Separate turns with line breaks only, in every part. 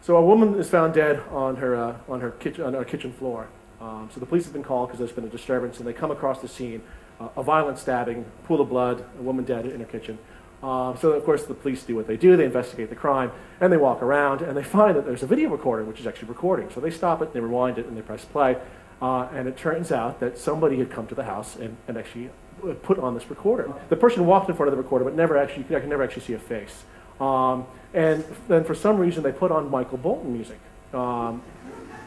So a woman is found dead on her kitchen floor. So the police have been called because there's been a disturbance, and they come across the scene, a violent stabbing, pool of blood, a woman dead in her kitchen. So of course the police do what they do, they investigate the crime, and they walk around, and they find that there's a video recorder which is actually recording. So they stop it, they rewind it, and they press play, and it turns out that somebody had come to the house and actually put on this recorder. The person walked in front of the recorder, but I could never actually see a face. And then for some reason they put on Michael Bolton music,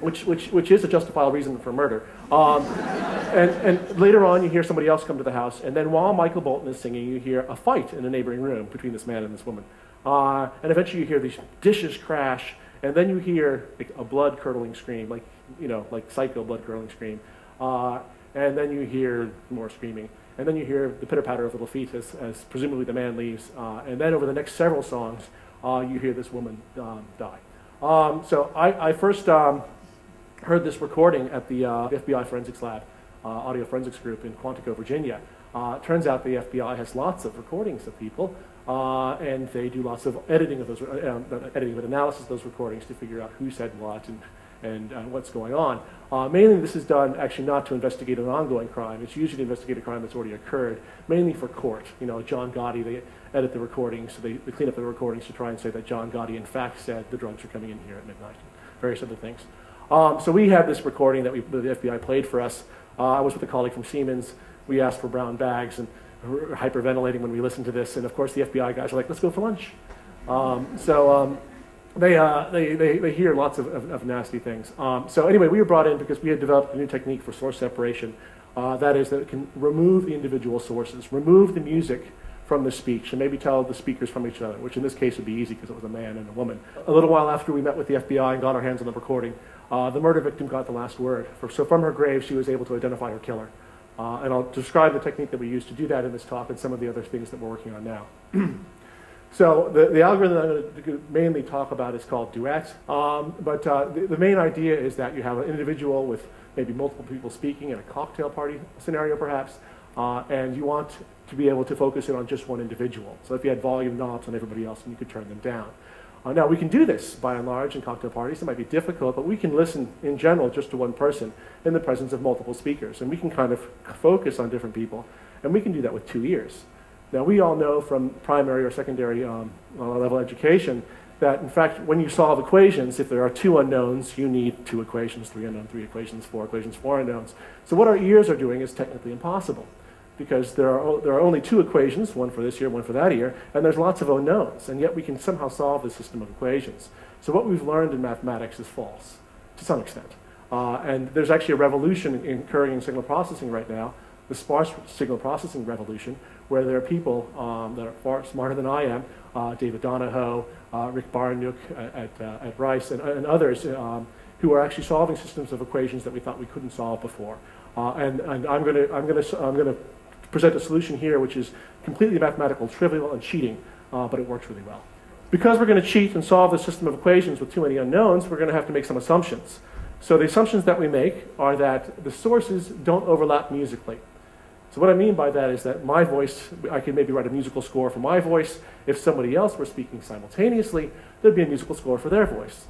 which is a justifiable reason for murder. And later on you hear somebody else come to the house, and then while Michael Bolton is singing, you hear a fight in a neighboring room between this man and this woman. And eventually you hear these dishes crash, and then you hear like a blood-curdling scream, like psycho blood-curdling scream. And then you hear more screaming. And then you hear the pitter-patter of little feet as presumably the man leaves. And then over the next several songs, you hear this woman die. So I first heard this recording at the FBI Forensics Lab, Audio Forensics Group in Quantico, Virginia. Turns out the FBI has lots of recordings of people, and they do lots of editing of those, analysis of those recordings to figure out who said what and what's going on. Mainly this is done actually not to investigate an ongoing crime. It's usually to investigate a crime that's already occurred, mainly for court. You know, John Gotti, they edit the recordings, so they clean up the recordings to try and say that John Gotti in fact said the drugs are coming in here at midnight, various other things. So we had this recording that the FBI played for us. I was with a colleague from Siemens. We asked for brown bags and were hyperventilating when we listened to this, and of course the FBI guys are like, let's go for lunch. They hear lots of nasty things. So anyway, we were brought in because we had developed a new technique for source separation. That is that it can remove the individual sources, remove the music from the speech, and maybe tell the speakers from each other, which in this case would be easy because it was a man and a woman. A little while after we met with the FBI and got our hands on the recording, the murder victim got the last word. So from her grave, she was able to identify her killer. And I'll describe the technique that we use to do that in this talk and some of the other things that we're working on now. So the algorithm I'm going to mainly talk about is called Duet. The main idea is that you have an individual with maybe multiple people speaking in a cocktail party scenario perhaps, and you want to be able to focus in on just one individual. So if you had volume knobs on everybody else, and you could turn them down. Now we can do this by and large in cocktail parties. It might be difficult, but we can listen in general just to one person in the presence of multiple speakers, and we can kind of focus on different people, and we can do that with 2 ears. Now, we all know from primary or secondary level education that, in fact, when you solve equations, if there are 2 unknowns, you need 2 equations, 3 unknowns, 3 equations, 4 equations, 4 unknowns. So what our ears are doing is technically impossible because there are only 2 equations, one for this year, one for that year, and there's lots of unknowns, and yet we can somehow solve this system of equations. So what we've learned in mathematics is false, to some extent. And there's actually a revolution occurring in signal processing right now, the sparse signal processing revolution, where there are people that are far smarter than I am, David Donahoe, Rick Barnuk at Rice, and others who are actually solving systems of equations that we thought we couldn't solve before. And I'm going to present a solution here which is completely mathematical, trivial, and cheating, but it works really well. Because we're going to cheat and solve the system of equations with too many unknowns, we're going to have to make some assumptions. So the assumptions that we make are that the sources don't overlap musically. So what I mean by that is that my voice, I could maybe write a musical score for my voice. If somebody else were speaking simultaneously, there'd be a musical score for their voice.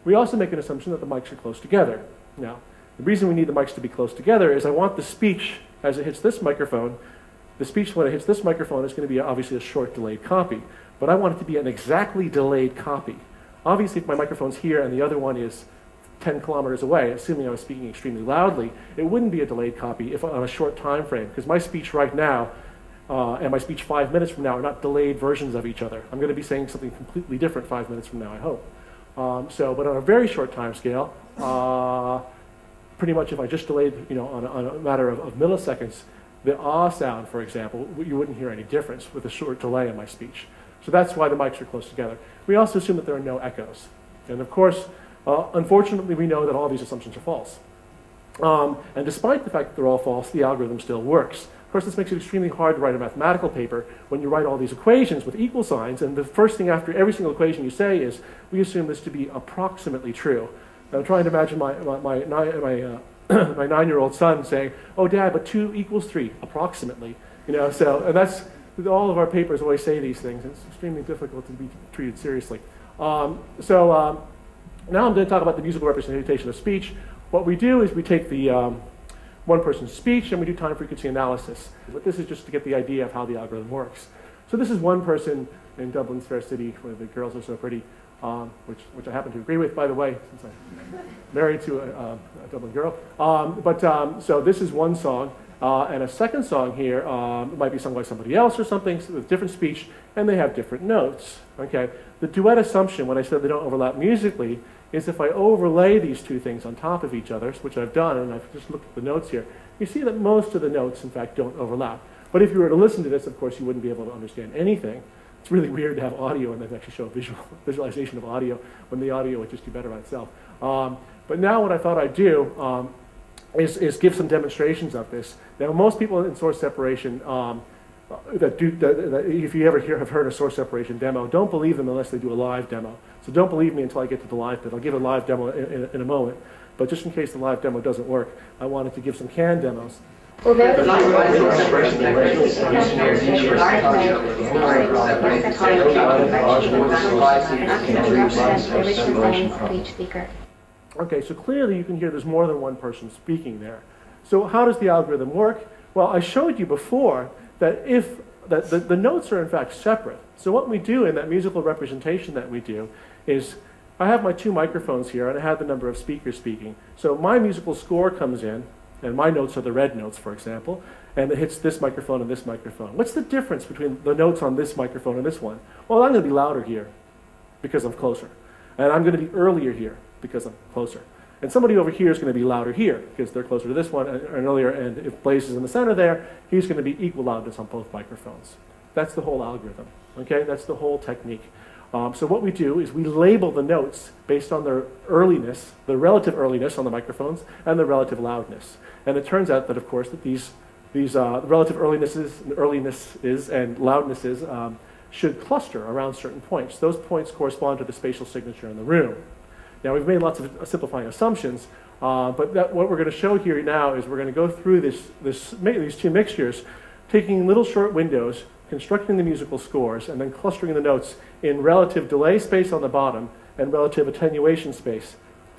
We also make an assumption that the mics are close together. Now, the reason we need the mics to be close together is I want the speech, as it hits this microphone, the speech when it hits this microphone is going to be obviously a short delayed copy, but I want it to be an exactly delayed copy. Obviously, if my microphone's here and the other one is 10 kilometers away, assuming I was speaking extremely loudly, it wouldn't be a delayed copy if on a short time frame, because my speech right now and my speech 5 minutes from now are not delayed versions of each other. I'm going to be saying something completely different 5 minutes from now, I hope. But on a very short time scale, pretty much if I just delayed, on a matter of milliseconds, the ah sound, for example, you wouldn't hear any difference with a short delay in my speech. So that's why the mics are close together. We also assume that there are no echoes. And of course, unfortunately, we know that all these assumptions are false. And despite the fact that they're all false, the algorithm still works. Of course, this makes it extremely hard to write a mathematical paper when you write all these equations with equal signs, and the first thing after every single equation you say is, we assume this to be approximately true. Now, I'm trying to imagine my 9-year-old son saying, oh, Dad, but 2 equals 3, approximately. And that's, all of our papers always say these things. It's extremely difficult to be treated seriously. Now I'm going to talk about the musical representation of speech. What we do is we take the one person's speech and we do time frequency analysis. But this is just to get the idea of how the algorithm works. So this is one person in Dublin's fair city where the girls are so pretty, which I happen to agree with, by the way, since I'm married to a Dublin girl. So this is one song. And a second song here might be sung by somebody else or something with different speech, and they have different notes. Okay? The duet assumption, when I said they don't overlap musically, is if I overlay these two things on top of each other, which I've done, and I've just looked at the notes here, you see that most of the notes, in fact, don't overlap. But if you were to listen to this, of course, you wouldn't be able to understand anything. It's really weird to have audio and then actually show a visualization of audio when the audio would just do better by itself. But now what I thought I'd do is give some demonstrations of this. Now, most people in source separation, if you ever have heard a source separation demo, don't believe them unless they do a live demo. So don't believe me until I get to the live bit. I'll give a live demo in a moment. But just in case the live demo doesn't work, I wanted to give some canned demos.
Well,
okay, so clearly you can hear there's more than one person speaking there. So how does the algorithm work? Well, I showed you before that the notes are in fact separate. So what we do in that musical representation that we do is I have my two microphones here and I have the number of speakers speaking. So my musical score comes in, and my notes are the red notes, for example, and it hits this microphone and this microphone. What's the difference between the notes on this microphone and this one? Well, I'm going to be louder here because I'm closer. And I'm going to be earlier here because I'm closer. And somebody over here is going to be louder here because they're closer to this one and earlier. And if Blaze is in the center there, he's going to be equal loudness on both microphones. That's the whole algorithm. Okay, that's the whole technique. So what we do is we label the notes based on their earliness, the relative earliness on the microphones, and the relative loudness. And it turns out that, of course, that these relative earlinesses and loudnesses should cluster around certain points. Those points correspond to the spatial signature in the room. Now, we've made lots of simplifying assumptions, but what we're going to show here now is we're going to go through these two mixtures, taking little short windows, constructing the musical scores, and then clustering the notes in relative delay space on the bottom and relative attenuation space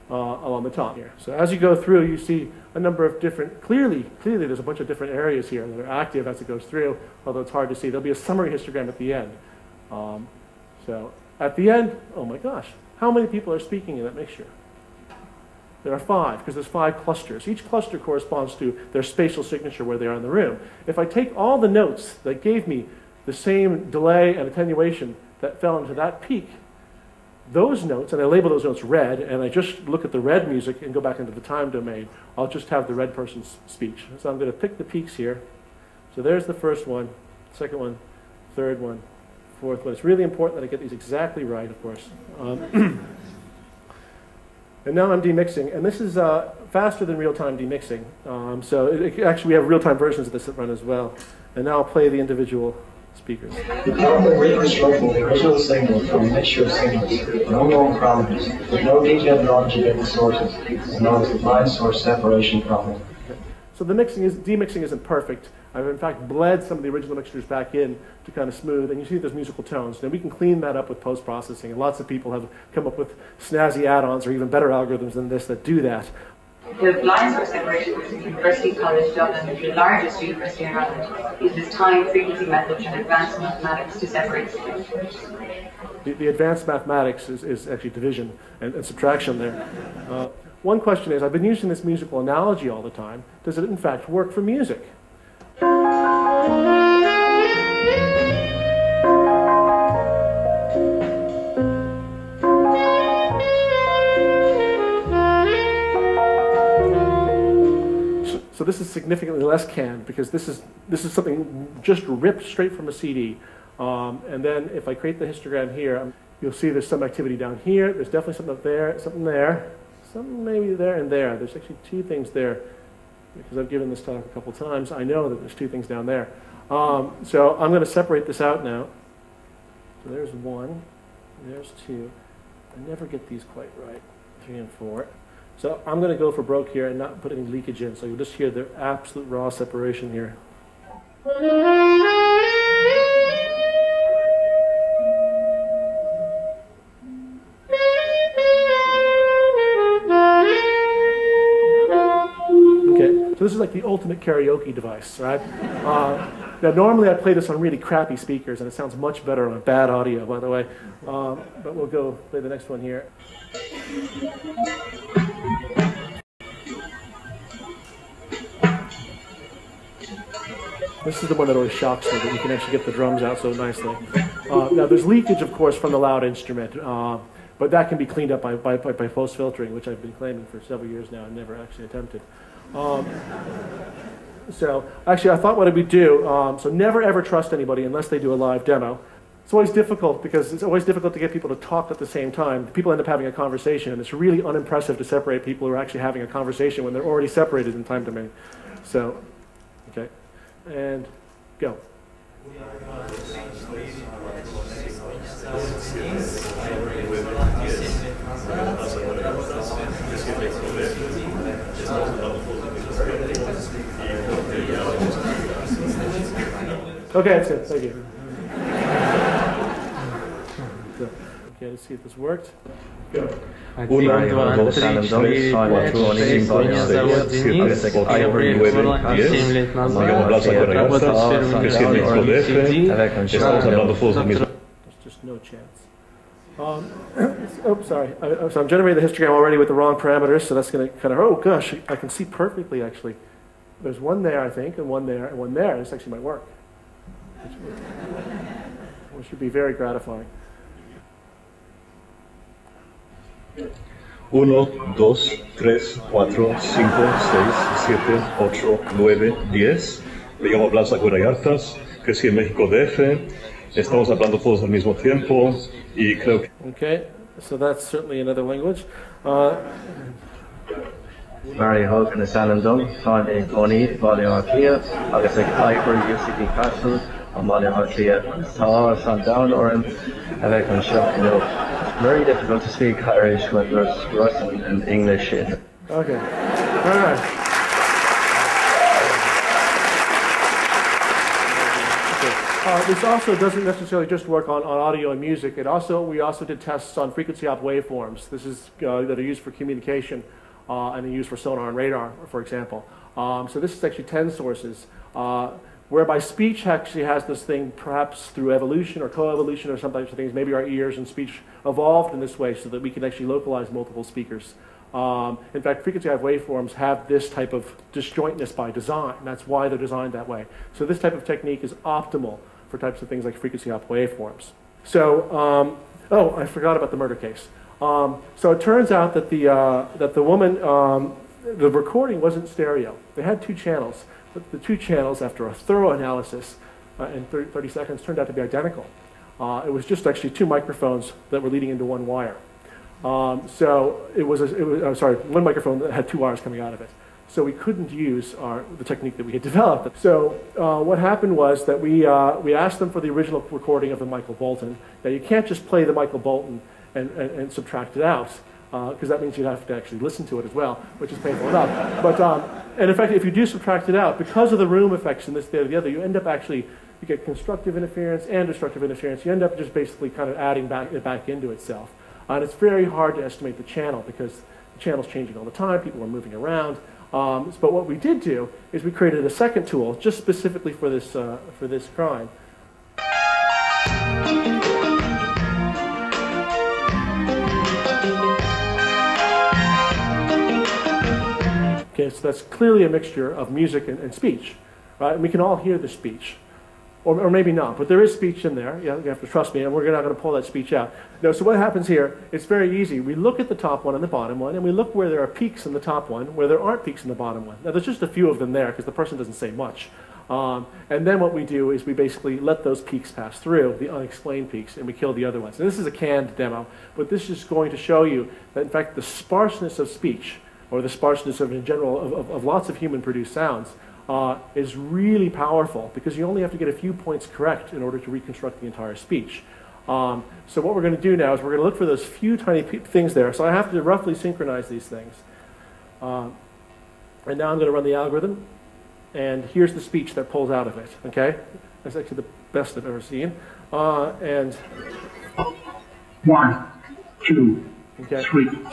along the top here. So as you go through, you see a number of different, clearly there's a bunch of different areas here that are active as it goes through, although it's hard to see. There'll be a summary histogram at the end. So at the end, oh my gosh, how many people are speaking in that mixture? There are 5, because there's 5 clusters. Each cluster corresponds to their spatial signature where they are in the room. If I take all the notes that gave me the same delay and attenuation that fell into that peak, those notes, and I label those notes red, and I just look at the red music and go back into the time domain, I'll just have the red person's speech. So I'm going to pick the peaks here. So there's the first one, second one, third one, fourth one. It's really important that I get these exactly right, of course. And now I'm demixing, and this is faster than real-time demixing. Actually, we have real-time versions of this that run as well. And now I'll play the individual speakers.
The problem with reconstructing the original signal from a mixture of signals with unknown parameters, with no detailed knowledge of the sources, is known as the blind source separation problem.
So the demixing isn't perfect. I've in fact bled some of the original mixtures back in to kind of smooth, and you see there's musical tones. Now we can clean that up with post-processing, and lots of people have come up with snazzy add-ons or even better algorithms than this that do that.
The blind source separation at University College Dublin, the largest university in Ireland, uses time frequency methods and advanced mathematics to separate signatures.
The advanced mathematics is actually division and subtraction there. One question is, I've been using this musical analogy all the time. Does it in fact work for music? So this is significantly less canned because this is something just ripped straight from a CD. And then if I create the histogram here, you'll see there's some activity down here. There's definitely something up there, something there, something maybe there and there. There's actually 2 things there. Because I've given this talk a couple times, I know that there's 2 things down there. So I'm going to separate this out now. So there's 1, there's 2. I never get these quite right, 3 and 4. So I'm going to go for broke here and not put any leakage in, so you'll just hear the absolute raw separation here. So this is like the ultimate karaoke device, right? Now normally I play this on really crappy speakers and it sounds much better on bad audio, by the way. But we'll go play the next one here. This is the one that always shocks me, that you can actually get the drums out so nicely. Now there's leakage, of course, from the loud instrument, but that can be cleaned up by post-filtering, which I've been claiming for several years now and never actually attempted. So actually I thought what we do, so never ever trust anybody unless they do a live demo. It's always difficult because it's always difficult to get people to talk at the same time. People end up having a conversation, and it's really unimpressive to separate people who are actually having a conversation when they're already separated in time domain. So, okay, and go. Okay, that's it. Thank you. Okay, let's see if this worked. Go.
1, 2, 3, 4, 5, 6, 7, 8,
There's just no chance. Oh, sorry. So I'm generating the histogram already with the wrong parameters, so that's going to kind of, oh gosh, I can see perfectly actually. There's one there, I think, and one there, and one there. This actually might work. Which should be very gratifying.
1, 2, 3, 4, 5, 6, 7, 8, 9, 10. Me llamo Blas Agüera y Artas, crecí en México DF. Estamos hablando todos al mismo tiempo y creo que...
Okay, so that's certainly another language.
Mary Hogan is Alan Dunn, Fáinne Goni, Báile Arclia, agus ag Ivor UCD Castle, and Báile Arclia, Tá San Down Orim, avec an seo, you know, it's very difficult to speak Irish when there's Russian and English in it.
Okay, very nice. This also doesn't necessarily just work on audio and music. We also did tests on frequency op waveforms. This is that are used for communication and are used for sonar and radar, for example. So this is actually 10 sources, whereby speech actually has this thing, perhaps through evolution or coevolution or some types of things. Maybe our ears and speech evolved in this way so that we can actually localize multiple speakers. In fact, frequency op waveforms have this type of disjointness by design. That's why they're designed that way. So this type of technique is optimal for types of things like frequency op waveforms. So, oh, I forgot about the murder case. So it turns out that the woman, the recording wasn't stereo. They had 2 channels, but the 2 channels, after a thorough analysis in 30 seconds, turned out to be identical. It was just actually 2 microphones that were leading into 1 wire. So it was, sorry, 1 microphone that had 2 wires coming out of it. So we couldn't use the technique that we had developed. So what happened was that we asked them for the original recording of the Michael Bolton. Now you can't just play the Michael Bolton and subtract it out, because that means you'd have to actually listen to it as well, which is painful enough. But, and in fact, if you do subtract it out, because of the room effects in this, that, or the other, you end up actually, you get constructive interference and destructive interference. You end up just basically kind of adding it back into itself. And it's very hard to estimate the channel because the channel's changing all the time, people are moving around. But what we did do is we created a second tool just specifically for this crime. Okay, so that's clearly a mixture of music and speech, right? And we can all hear the speech, or maybe not, but there is speech in there. You have to trust me, and we're not going to pull that speech out. No, so what happens here, it's very easy. We look at the top one and the bottom one, and we look where there are peaks in the top one, where there aren't peaks in the bottom one. Now, there's just a few of them there, because the person doesn't say much. And then what we do is we basically let those peaks pass through, the unexplained peaks, and we kill the other ones. And this is a canned demo, but this is going to show you that, in fact, the sparseness of speech, or the sparseness of, in general, of lots of human-produced sounds, is really powerful, because you only have to get a few points correct in order to reconstruct the entire speech. So what we're going to do now is we're going to look for those few tiny things there. So I have to roughly synchronize these things. And now I'm going to run the algorithm. And here's the speech that pulls out of it. Okay? That's actually the best I've ever seen. And
1, 2,
Okay?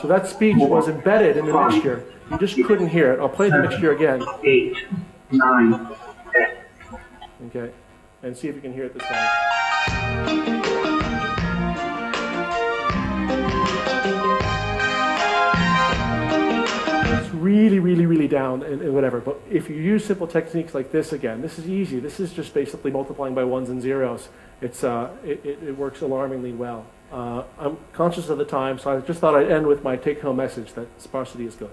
So that speech was embedded in the mixture. You just couldn't hear it. I'll play the mixture again.
8, 9, 10.
Okay? And see if you can hear it this time. Really, really, really down and whatever. But if you use simple techniques like this again, this is easy. This is just basically multiplying by ones and zeros. It works alarmingly well. I'm conscious of the time, so I just thought I'd end with my take-home message that sparsity is good.